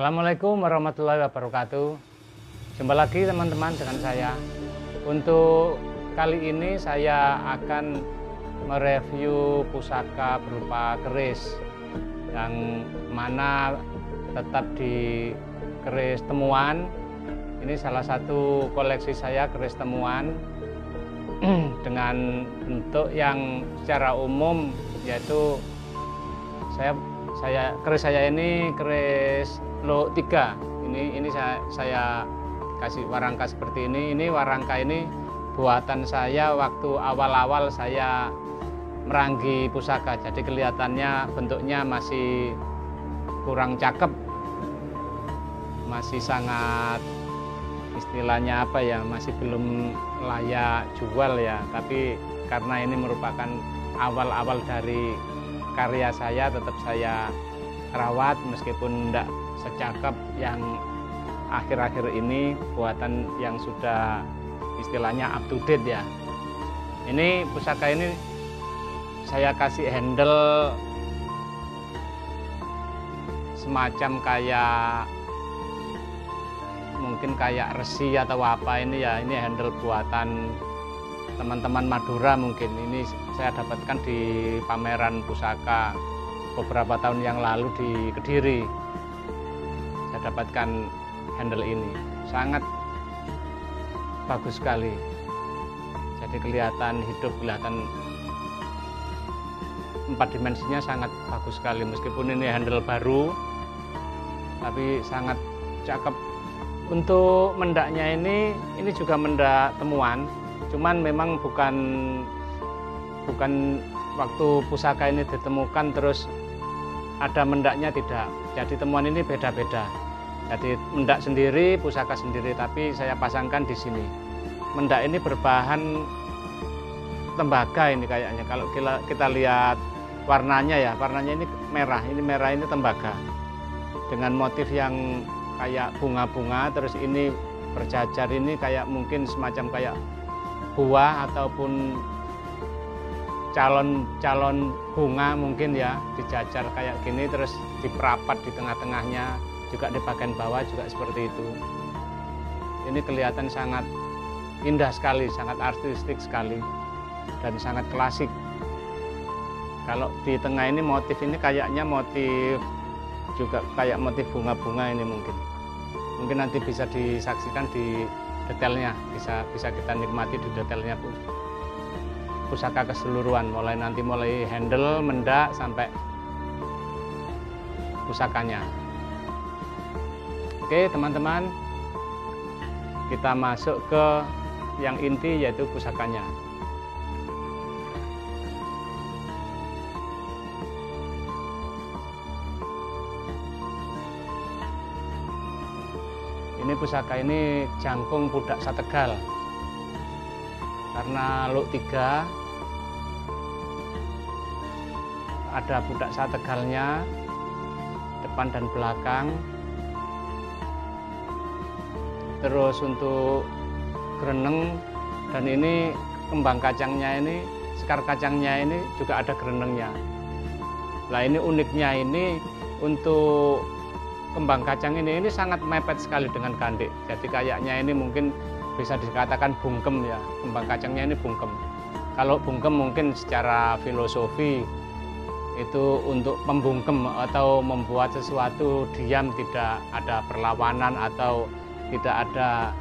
Assalamualaikum warahmatullahi wabarakatuh. Jumpa lagi teman-teman dengan saya. Untuk kali ini saya akan mereview pusaka berupa keris yang mana tetap di keris temuan. Ini salah satu koleksi saya, keris temuan dengan bentuk yang secara umum yaitu keris saya ini keris Lo 3. Ini saya kasih warangka seperti ini. Ini warangka ini buatan saya waktu awal-awal saya meranggi pusaka. Jadi kelihatannya bentuknya masih kurang cakep, masih sangat istilahnya apa ya, masih belum layak jual ya. Tapi karena ini merupakan awal-awal dari karya saya, tetap saya rawat meskipun tidak secakep yang akhir-akhir ini, buatan yang sudah istilahnya up to date ya. Ini pusaka ini saya kasih handle semacam kayak mungkin kayak resi atau apa ini ya. Ini handle buatan teman-teman Madura mungkin. Ini saya dapatkan di pameran pusaka beberapa tahun yang lalu di Kediri. Saya dapatkan handle ini, sangat bagus sekali. Jadi kelihatan hidup, kelihatan 4 dimensinya sangat bagus sekali. Meskipun ini handle baru, tapi sangat cakep. Untuk mendaknya ini juga mendak temuan. Cuman memang bukan waktu pusaka ini ditemukan terus ada mendaknya, tidak. Jadi temuan ini beda-beda. Jadi mendak sendiri, pusaka sendiri, tapi saya pasangkan di sini. Mendak ini berbahan tembaga ini kayaknya. Kalau kita lihat warnanya ya, warnanya ini merah. Ini merah, ini tembaga. Dengan motif yang kayak bunga-bunga, terus ini berjajar ini kayak mungkin semacam kayak buah ataupun calon bunga mungkin ya, dijajar kayak gini, terus diperapat di tengah-tengahnya, juga di bagian bawah juga seperti itu. Ini kelihatan sangat indah sekali, sangat artistik sekali, dan sangat klasik. Kalau di tengah ini motif ini kayaknya motif juga kayak motif bunga-bunga ini mungkin nanti bisa disaksikan di detailnya, bisa kita nikmati di detailnya pun. Pusaka keseluruhan, mulai handle, mendak sampai pusakanya. Oke teman-teman, kita masuk ke yang inti yaitu pusakanya. Ini pusaka ini jangkung pudak Sategal. Karena Lo 3 ada pudak Sategalnya depan dan belakang. Terus untuk greneng, dan ini kembang kacangnya ini, sekar kacangnya ini juga ada grenengnya. Nah ini uniknya ini untuk kembang kacang ini sangat mepet sekali dengan kandik. Jadi kayaknya ini mungkin bisa dikatakan bungkem ya, kembang kacangnya ini bungkem. Kalau bungkem mungkin secara filosofi itu untuk membungkem atau membuat sesuatu diam, tidak ada perlawanan atau tidak ada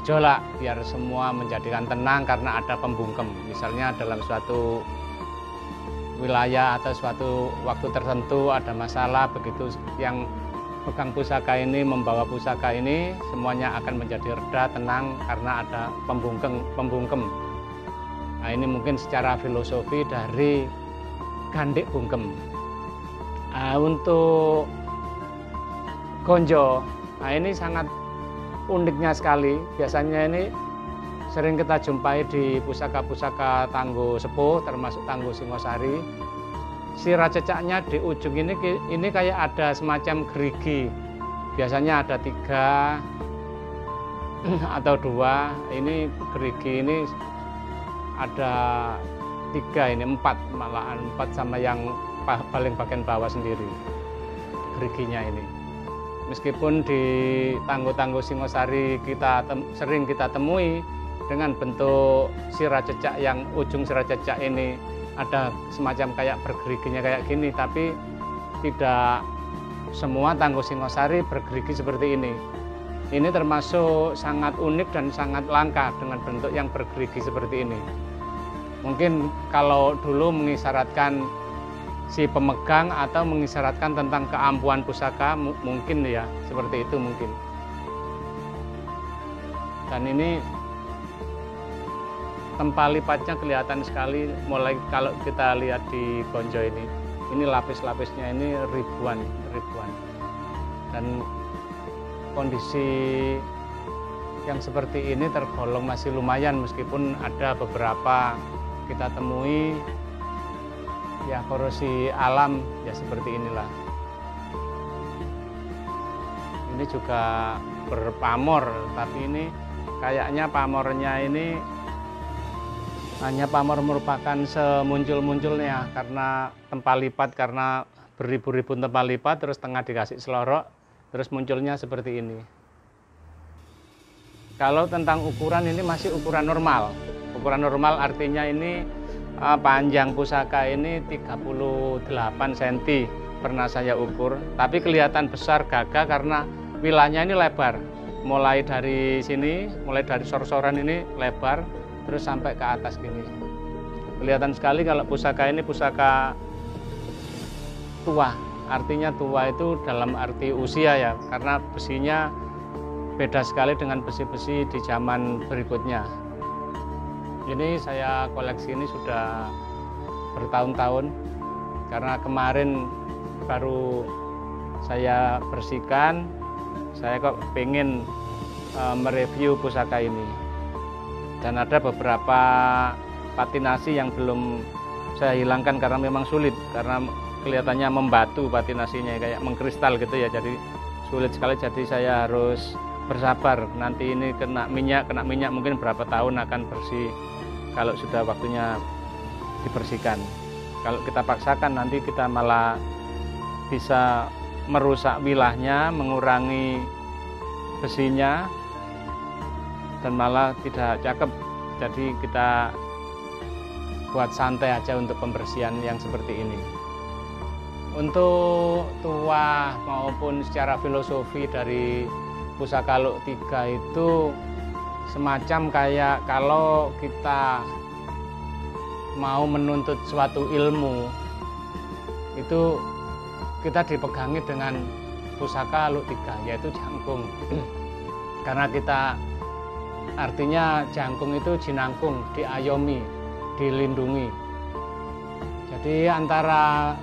gejolak, biar semua menjadikan tenang karena ada pembungkem. Misalnya dalam suatu wilayah atau suatu waktu tertentu ada masalah, begitu yang pegang pusaka ini, membawa pusaka ini, semuanya akan menjadi reda, tenang karena ada pembungkem. Nah ini mungkin secara filosofi dari gandik bungkem. Nah, untuk gonjo, nah ini sangat uniknya sekali. Biasanya ini sering kita jumpai di pusaka-pusaka Tangguh Sepuh, termasuk Tangguh Singosari. Sirah cecaknya di ujung ini kayak ada semacam gerigi. Biasanya ada 3 atau 2. Ini gerigi ini ada 3, ini 4 malahan, 4 sama yang paling bagian bawah sendiri geriginya ini. Meskipun di Tanggo-Tanggo Singosari sering kita temui dengan bentuk sirah cecak yang ujung sirah cecak ini ada semacam kayak bergeriginya kayak gini, tapi tidak semua Tanggo Singosari bergerigi seperti ini. Ini termasuk sangat unik dan sangat langka dengan bentuk yang bergerigi seperti ini. Mungkin kalau dulu mengisyaratkan si pemegang atau mengisyaratkan tentang keampuhan pusaka, mungkin ya seperti itu mungkin. Dan ini tempat lipatnya kelihatan sekali, mulai kalau kita lihat di Konjo ini lapis-lapisnya ini ribuan. Dan kondisi yang seperti ini tergolong masih lumayan, meskipun ada beberapa kita temui ya korosi alam ya seperti inilah. Ini juga berpamor, tapi ini kayaknya pamornya ini hanya pamor merupakan semuncul-munculnya karena tempat lipat, karena beribu-ribu tempat lipat terus tengah dikasih selorok terus munculnya seperti ini. Kalau tentang ukuran, ini masih ukuran normal. Ukuran normal artinya ini panjang pusaka ini 38 cm pernah saya ukur, tapi kelihatan besar gagah karena wilanya ini lebar. Mulai dari sini, mulai dari sor-soran ini lebar terus sampai ke atas gini. Kelihatan sekali kalau pusaka ini pusaka tua. Artinya tua itu dalam arti usia ya, karena besinya beda sekali dengan besi-besi di zaman berikutnya. Ini saya koleksi ini sudah bertahun-tahun, karena kemarin baru saya bersihkan. Saya kok pengen mereview pusaka ini, dan ada beberapa patinasi yang belum saya hilangkan karena memang sulit, karena kelihatannya membatu patinasinya kayak mengkristal gitu ya, jadi sulit sekali. Jadi saya harus bersabar, nanti ini kena minyak mungkin berapa tahun akan bersih kalau sudah waktunya dibersihkan. Kalau kita paksakan nanti kita malah bisa merusak wilahnya, mengurangi besinya, dan malah tidak cakep. Jadi kita buat santai aja untuk pembersihan yang seperti ini. Untuk tuah maupun secara filosofi dari pusaka Luk Tiga itu semacam kayak kalau kita mau menuntut suatu ilmu itu kita dipegangi dengan pusaka Luk Tiga, yaitu jangkung. Karena kita artinya jangkung itu jinangkung, diayomi, dilindungi. Jadi antara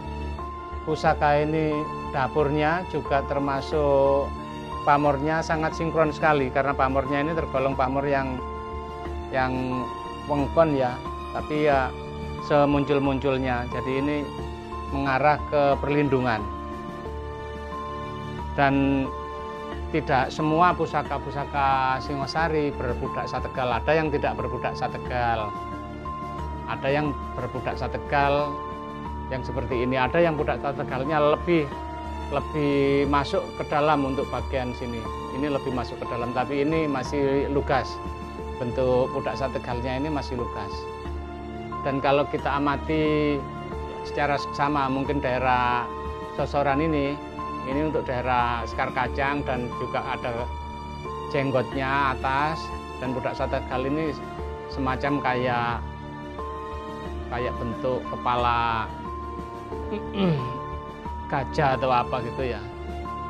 pusaka ini dapurnya juga termasuk pamornya sangat sinkron sekali, karena pamornya ini tergolong pamor yang wengkon ya, tapi ya semuncul-munculnya. Jadi ini mengarah ke perlindungan. Dan tidak semua pusaka-pusaka Singosari berbudak sategal, ada yang tidak berbudak sategal. Ada yang berbudak sategal yang seperti ini, ada yang budak sategalnya lebih masuk ke dalam untuk bagian sini. Ini lebih masuk ke dalam, tapi ini masih lugas. Bentuk budak sategalnya ini masih lugas. Dan kalau kita amati secara seksama, mungkin daerah sosoran ini untuk daerah sekar kacang dan juga ada jenggotnya atas, dan budak sategal ini semacam kayak bentuk kepala gajah atau apa gitu ya.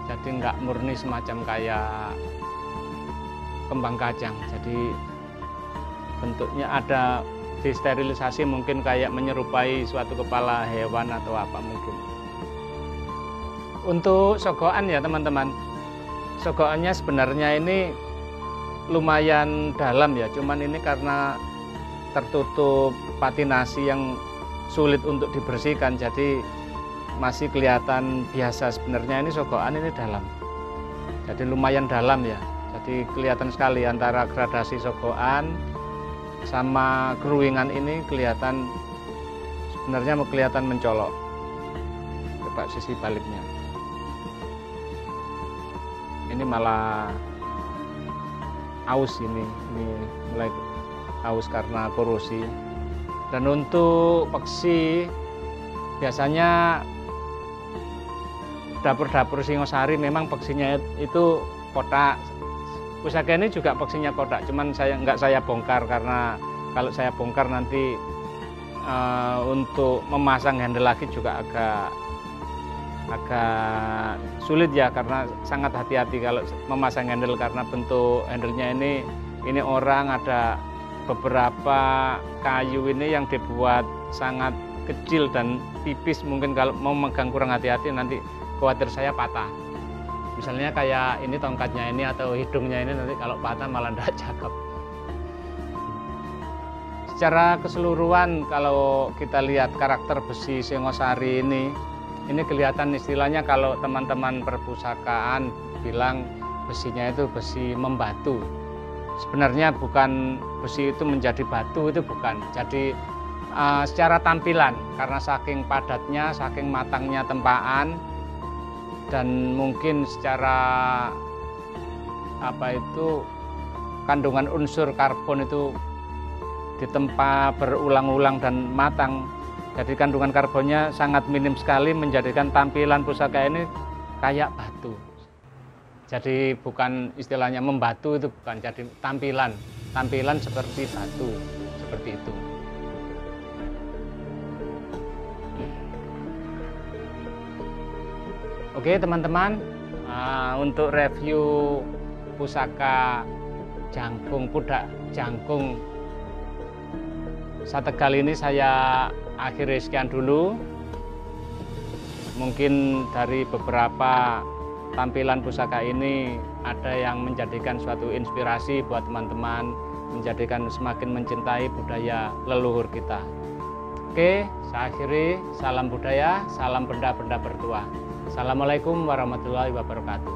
Jadi nggak murni semacam kayak kembang kacang. Jadi bentuknya ada disterilisasi, mungkin kayak menyerupai suatu kepala hewan atau apa mungkin. Untuk sogokan ya teman-teman, sogokannya sebenarnya ini lumayan dalam ya, cuman ini karena tertutup patinasi yang sulit untuk dibersihkan, jadi masih kelihatan biasa. Sebenarnya ini sogokan ini dalam, jadi lumayan dalam ya. Jadi kelihatan sekali antara gradasi sogokan sama keruingan ini, kelihatan sebenarnya mau kelihatan mencolok. Coba sisi baliknya. ini malah aus, ini mulai aus karena korosi. Dan untuk peksi biasanya dapur-dapur Singosari memang peksinya itu kotak. Pusaka ini juga peksinya kotak, cuman nggak saya bongkar karena kalau saya bongkar nanti untuk memasang handle lagi juga agak sulit ya, karena sangat hati-hati kalau memasang handle karena bentuk handlenya ini orang ada beberapa kayu ini yang dibuat sangat kecil dan tipis, mungkin kalau mau megang kurang hati-hati nanti khawatir saya patah. Misalnya kayak ini tongkatnya ini atau hidungnya ini, nanti kalau patah malah tidak cakep. Secara keseluruhan kalau kita lihat karakter besi Singosari ini kelihatan istilahnya kalau teman-teman perpustakaan bilang besinya itu besi membatu. Sebenarnya bukan besi itu menjadi batu, itu bukan. Jadi secara tampilan karena saking padatnya, saking matangnya tempaan, dan mungkin secara kandungan unsur karbon itu ditempa berulang-ulang dan matang, jadi kandungan karbonnya sangat minim sekali, menjadikan tampilan pusaka ini kayak batu. Jadi bukan istilahnya membatu, itu bukan, jadi tampilan seperti batu, seperti itu. Oke teman-teman, untuk review pusaka jangkung, pudak jangkung Sategal ini saya akhiri sekian dulu. Mungkin dari beberapa tampilan pusaka ini ada yang menjadikan suatu inspirasi buat teman-teman, menjadikan semakin mencintai budaya leluhur kita. Oke, saya akhiri. Salam budaya, salam benda-benda bertuah. Assalamualaikum warahmatullahi wabarakatuh.